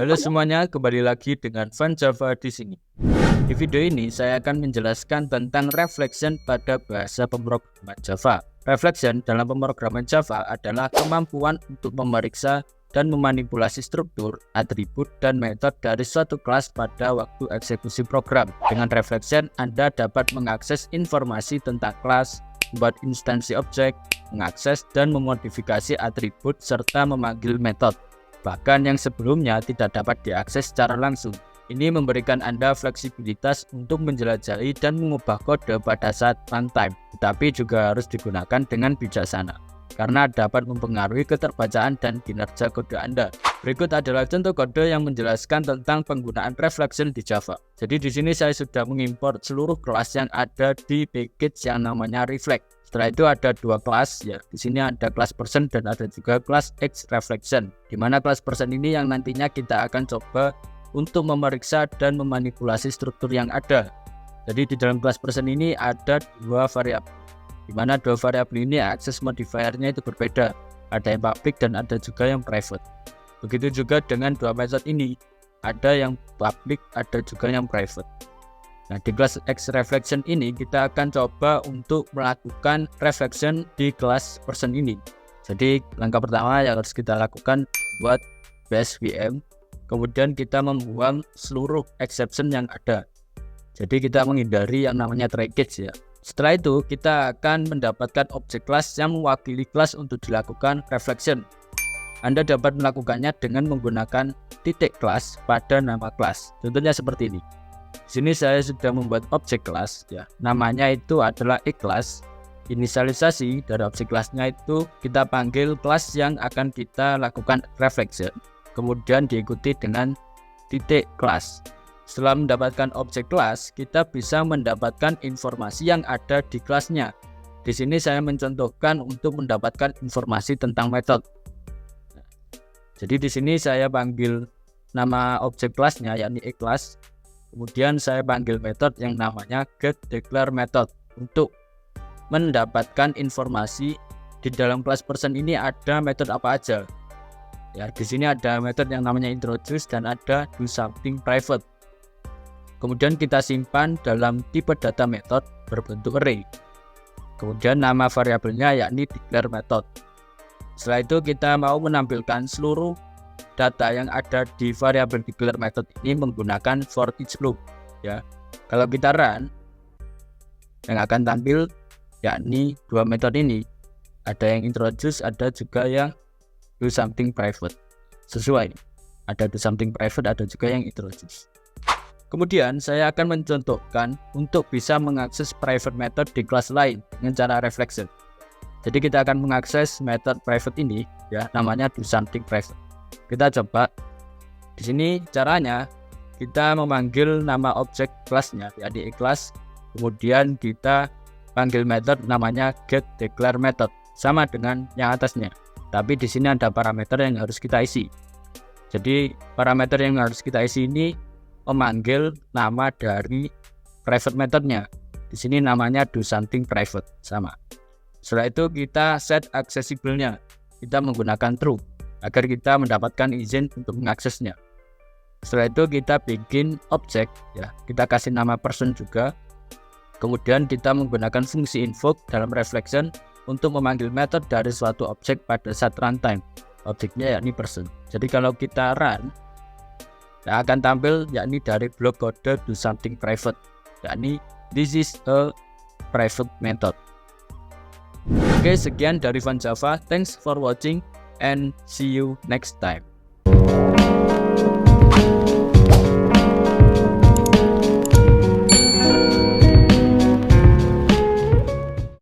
Halo semuanya, kembali lagi dengan Van Java di sini. Di video ini saya akan menjelaskan tentang reflection pada bahasa pemrograman Java. Reflection dalam pemrograman Java adalah kemampuan untuk memeriksa dan memanipulasi struktur, atribut, dan metode dari suatu kelas pada waktu eksekusi program. Dengan reflection, Anda dapat mengakses informasi tentang kelas, membuat instansi objek, mengakses dan memodifikasi atribut, serta memanggil metode, bahkan yang sebelumnya tidak dapat diakses secara langsung. Ini memberikan Anda fleksibilitas untuk menjelajahi dan mengubah kode pada saat runtime, tetapi juga harus digunakan dengan bijaksana, karena dapat mempengaruhi keterbacaan dan kinerja kode Anda. Berikut adalah contoh kode yang menjelaskan tentang penggunaan reflection di Java. Jadi di sini saya sudah mengimport seluruh kelas yang ada di package yang namanya reflect. Setelah itu ada dua kelas ya. Di sini ada kelas person dan ada juga kelas X reflection. Di mana kelas person ini yang nantinya kita akan coba untuk memeriksa dan memanipulasi struktur yang ada. Jadi di dalam kelas person ini ada dua variabel. Di mana dua variabel ini akses modifiernya itu berbeda. Ada yang public dan ada juga yang private. Begitu juga dengan dua metode ini. Ada yang public, ada juga yang private. Nah, di kelas X reflection ini kita akan coba untuk melakukan reflection di kelas person ini. Jadi langkah pertama yang harus kita lakukan buat bash vm, kemudian kita membuang seluruh exception yang ada. Jadi kita menghindari yang namanya trackage ya. Setelah itu kita akan mendapatkan objek kelas yang mewakili kelas untuk dilakukan reflection. Anda dapat melakukannya dengan menggunakan titik kelas pada nama kelas. Contohnya seperti ini. Di sini saya sudah membuat objek kelas ya. Namanya itu adalah e-class. Inisialisasi dari objek kelasnya itu kita panggil kelas yang akan kita lakukan reflection. Kemudian diikuti dengan titik kelas. Setelah mendapatkan objek kelas, kita bisa mendapatkan informasi yang ada di kelasnya. Di sini saya mencontohkan untuk mendapatkan informasi tentang metode. Jadi di sini saya panggil nama objek kelasnya yakni e-class. Kemudian saya panggil metode yang namanya getDeclareMethod untuk mendapatkan informasi di dalam kelas person ini ada metode apa aja. Ya, di sini ada metode yang namanya introduce dan ada doSomethingPrivate. Kemudian kita simpan dalam tipe data method berbentuk array. Kemudian nama variabelnya yakni declareMethod. Setelah itu kita mau menampilkan seluruh data yang ada di variabel declareMethod ini menggunakan for each loop ya. Kalau kita run, yang akan tampil yakni dua metode ini. Ada yang introduce, ada juga yang doSomethingPrivate. Sesuai. Ada doSomethingPrivate, ada juga yang introduce. Kemudian saya akan mencontohkan untuk bisa mengakses private method di kelas lain dengan cara reflection. Jadi kita akan mengakses method private ini ya, namanya doSomethingPrivate. Kita coba. Di sini caranya kita memanggil nama objek kelasnya yaitu e-class, kemudian kita panggil method namanya getDeclareMethod sama dengan yang atasnya. Tapi di sini ada parameter yang harus kita isi. Jadi parameter yang harus kita isi ini memanggil nama dari private methodnya. Di sini namanya doSomethingPrivate sama. Setelah itu kita set accessible-nya. Kita menggunakan true agar kita mendapatkan izin untuk mengaksesnya. Setelah itu kita bikin objek ya, kita kasih nama person juga. Kemudian kita menggunakan fungsi invoke dalam reflection untuk memanggil metode dari suatu objek pada saat runtime. Objeknya yakni person. Jadi kalau kita run, yang akan tampil yakni dari blok kode doSomethingPrivate, yakni this is a private method. Oke, sekian dari Van Java. Thanks for watching and see you next time.